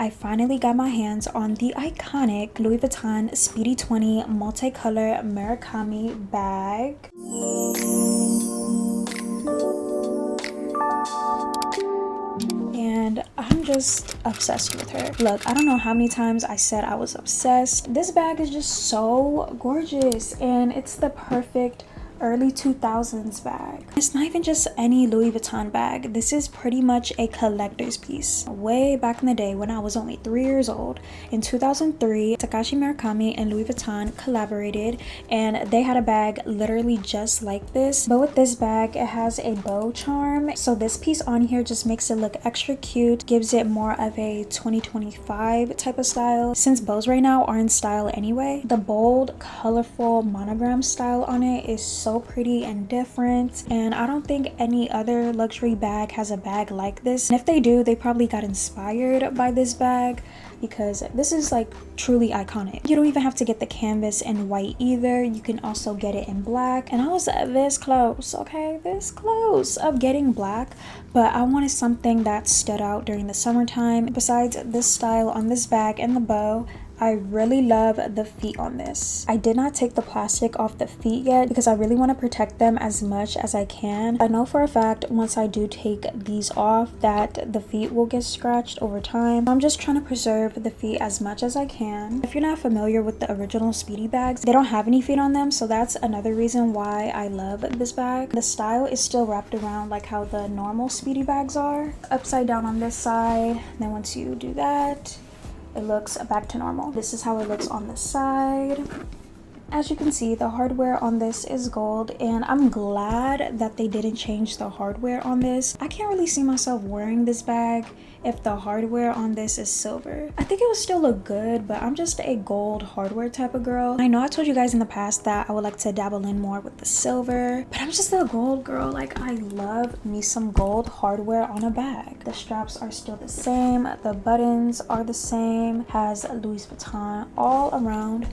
I finally got my hands on the iconic Louis Vuitton Speedy 20 multicolor Murakami bag. And I'm just obsessed with her. Look, I don't know how many times I said I was obsessed. This bag is just so gorgeous, and it's the perfect early 2000s bag. It's not even just any Louis Vuitton bag. This is pretty much a collector's piece. Way back in the day when I was only 3 years old, in 2003, Takashi Murakami and Louis Vuitton collaborated, and they had a bag literally just like this. But with this bag, it has a bow charm. So this piece on here just makes it look extra cute, gives it more of a 2025 type of style. Since bows right now are in style anyway, the bold, colorful monogram style on it is so pretty and different, and I don't think any other luxury bag has a bag like this. And if they do, they probably got inspired by this bag, because this is like truly iconic. You don't even have to get the canvas in white either. You can also get it in black, and I was this close, okay, this close of getting black, but I wanted something that stood out during the summertime. Besides this style on this bag and the bow, I really love the feet on this. I did not take the plastic off the feet yet because I really want to protect them as much as I can. I know for a fact once I do take these off that the feet will get scratched over time. I'm just trying to preserve the feet as much as I can. If you're not familiar with the original Speedy bags, they don't have any feet on them, so that's another reason why I love this bag. The style is still wrapped around like how the normal Speedy bags are. Upside down on this side, then once you do that, it looks back to normal. This is how it looks on the side. As you can see, the hardware on this is gold, and I'm glad that they didn't change the hardware on this. I can't really see myself wearing this bag if the hardware on this is silver. I think it would still look good, but I'm just a gold hardware type of girl. I know I told you guys in the past that I would like to dabble in more with the silver, but I'm just a gold girl. Like, I love me some gold hardware on a bag. The straps are still the same, the buttons are the same, has Louis Vuitton all around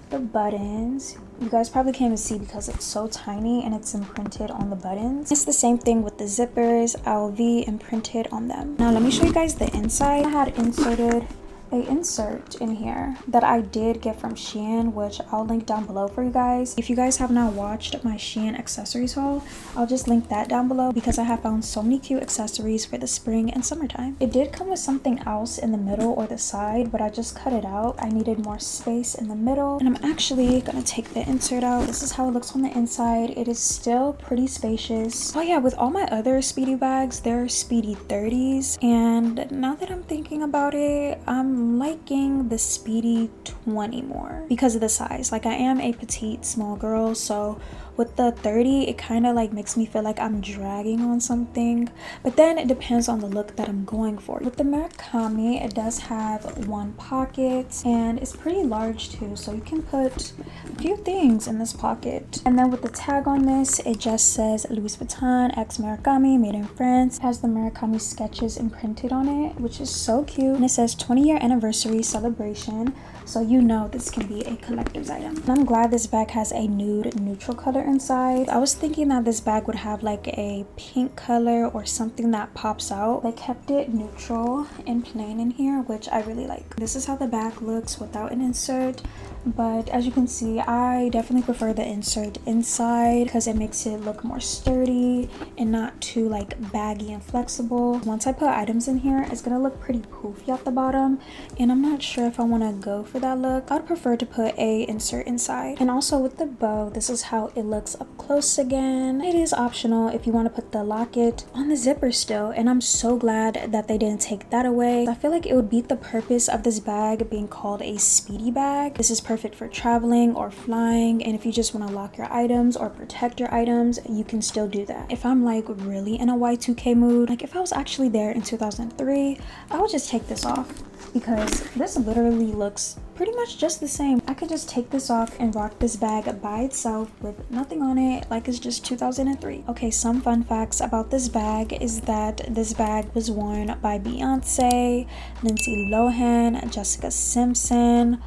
the buttons. You guys probably can't even see because it's so tiny and it's imprinted on the buttons. It's the same thing with the zippers, LV imprinted on them. Now let me show you guys the inside. I had inserted a insert in here that I did get from Shein, which I'll link down below for you guys. If you guys have not watched my Shein accessories haul, I'll just link that down below because I have found so many cute accessories for the spring and summertime. It did come with something else in the middle or the side, but I just cut it out. I needed more space in the middle, and I'm actually gonna take the insert out. This is how it looks on the inside. It is still pretty spacious. Oh yeah, with all my other Speedy bags, they're Speedy 30s, and now that I'm thinking about it, I'm liking the Speedy 20 more because of the size. Like, I am a petite small girl, so with the 30 it kind of like makes me feel like I'm dragging on something, but then it depends on the look that I'm going for. With the Murakami, it does have one pocket and it's pretty large too, so you can put a few things in this pocket. And then with the tag on this, it just says Louis Vuitton X Murakami, made in France. It has the Murakami sketches imprinted on it, which is so cute, and it says 20-year anniversary celebration, so you know this can be a collector's item. And I'm glad this bag has a nude neutral color inside. I was thinking that this bag would have like a pink color or something that pops out. They kept it neutral and plain in here, which I really like. This is how the bag looks without an insert, but as you can see, I definitely prefer the insert inside because it makes it look more sturdy and not too like baggy and flexible. Once I put items in here, it's gonna look pretty poofy at the bottom, and I'm not sure if I want to go for that look. I'd prefer to put a insert inside. And also with the bow, this is how it looks up close again. It is optional if you want to put the locket on the zipper still, and I'm so glad that they didn't take that away. I feel like it would beat the purpose of this bag being called a Speedy bag. This is perfect for traveling or flying, and if you just want to lock your items or protect your items, you can still do that. If I'm like really in a Y2K mood, like if I was actually there in 2003, I would just take this off because this literally looks pretty much just the same. I could just take this off and rock this bag by itself with nothing on it, like it's just 2003. Okay, some fun facts about this bag is that this bag was worn by Beyonce, Lindsay Lohan, Jessica Simpson,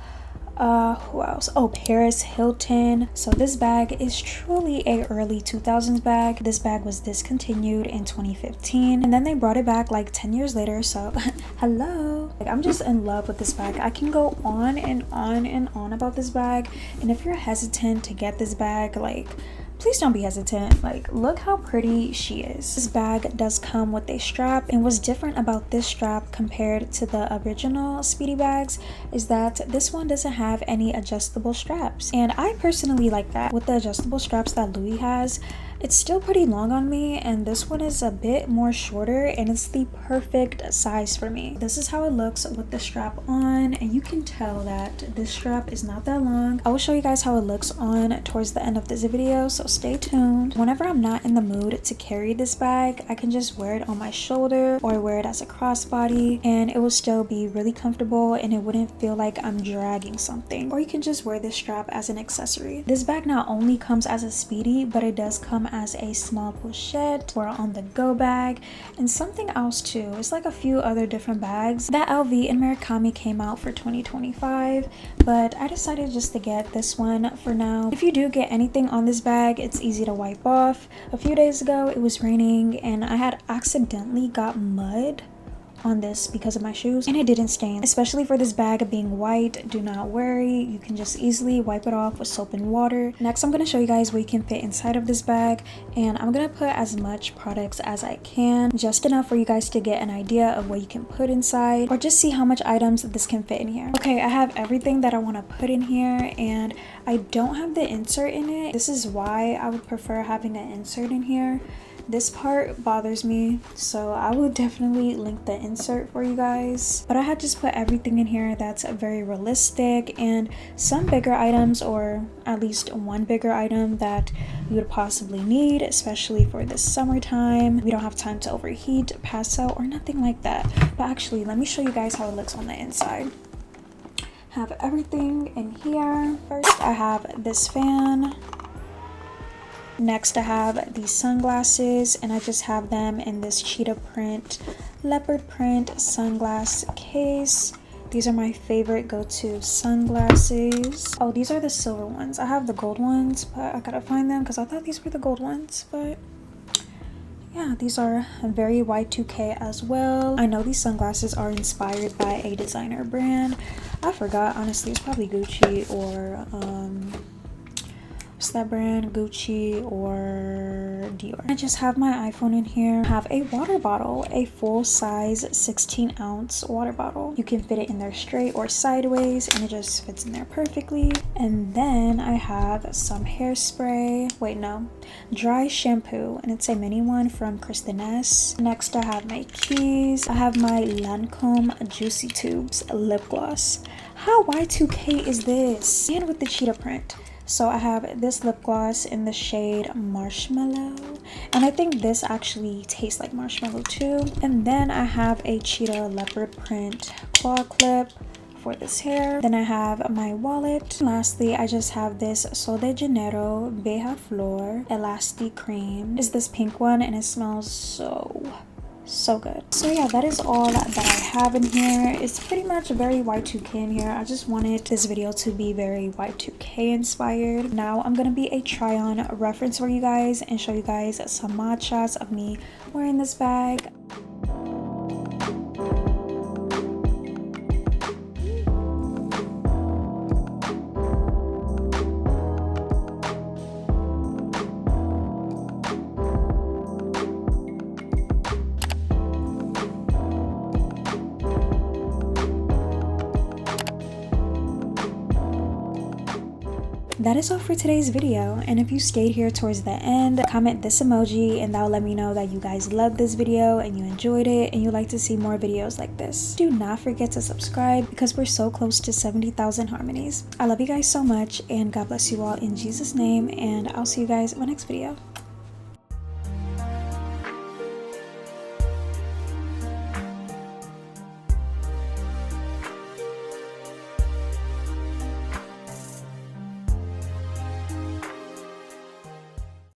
Who else? Oh, Paris Hilton. So this bag is truly a early 2000s bag. This bag was discontinued in 2015 and then they brought it back like 10 years later. So hello, like, I'm just in love with this bag. I can go on and on and on about this bag, and if you're hesitant to get this bag, like, please don't be hesitant. Like, look how pretty she is. This bag does come with a strap, and what's different about this strap compared to the original Speedy bags is that this one doesn't have any adjustable straps, and I personally like that. With the adjustable straps that Louis has, it's still pretty long on me, and this one is a bit more shorter, and it's the perfect size for me. This is how it looks with the strap on, and you can tell that this strap is not that long. I will show you guys how it looks on towards the end of this video, so stay tuned. Whenever I'm not in the mood to carry this bag, I can just wear it on my shoulder or wear it as a crossbody, and it will still be really comfortable and it wouldn't feel like I'm dragging something. Or you can just wear this strap as an accessory. This bag not only comes as a Speedy, but it does come as a small pochette or on the go bag, and something else too. It's like a few other different bags that LV and MURAKAMI came out for 2025, but I decided just to get this one for now. If you do get anything on this bag, it's easy to wipe off. A few days ago it was raining and I had accidentally got mud on this because of my shoes, and it didn't stain. Especially for this bag being white, do not worry, you can just easily wipe it off with soap and water. Next, I'm going to show you guys what you can fit inside of this bag, and I'm going to put as much products as I can, just enough for you guys to get an idea of what you can put inside, or just see how much items this can fit in here. Okay, I have everything that I want to put in here, and I don't have the insert in it. This is why I would prefer having an insert in here. This part bothers me, so I will definitely link the insert for you guys. But I had just put everything in here that's very realistic, and some bigger items, or at least one bigger item that you would possibly need, especially for this summertime. We don't have time to overheat, pass out, or nothing like that. But actually, let me show you guys how it looks on the inside. Have everything in here. First, I have this fan. Next, I have these sunglasses, and I just have them in this cheetah print, leopard print sunglass case. These are my favorite go-to sunglasses. Oh, these are the silver ones. I have the gold ones, but I gotta find them because I thought these were the gold ones. But yeah, these are very Y2K as well. I know these sunglasses are inspired by a designer brand. I forgot, honestly. It's probably Gucci or what's that brand? Gucci or Dior. I just have my iPhone in here. I have a water bottle, a full size 16-ounce water bottle. You can fit it in there straight or sideways, and it just fits in there perfectly. And then I have some hairspray. Wait, no, dry shampoo, and it's a mini one from Kristiness. Next, I have my keys. I have my Lancome Juicy Tubes lip gloss. How Y2K is this? And with the cheetah print. So I have this lip gloss in the shade Marshmallow, and I think this actually tastes like marshmallow too. And then I have a cheetah leopard print claw clip for this hair. Then I have my wallet. Lastly, I just have this Sol de Janeiro Beja Flor Elastic Cream. It's this pink one, and it smells so good. So yeah, that is all that I have in here. It's pretty much very Y2K in here. I just wanted this video to be very Y2K inspired. Now I'm gonna be a try on reference for you guys and show you guys some mod shots of me wearing this bag. That is all for today's video, and if you stayed here towards the end, comment this emoji and that will let me know that you guys loved this video and you enjoyed it and you'd like to see more videos like this. Do not forget to subscribe because we're so close to 70,000 harmonies. I love you guys so much, and God bless you all in Jesus' name, and I'll see you guys in my next video.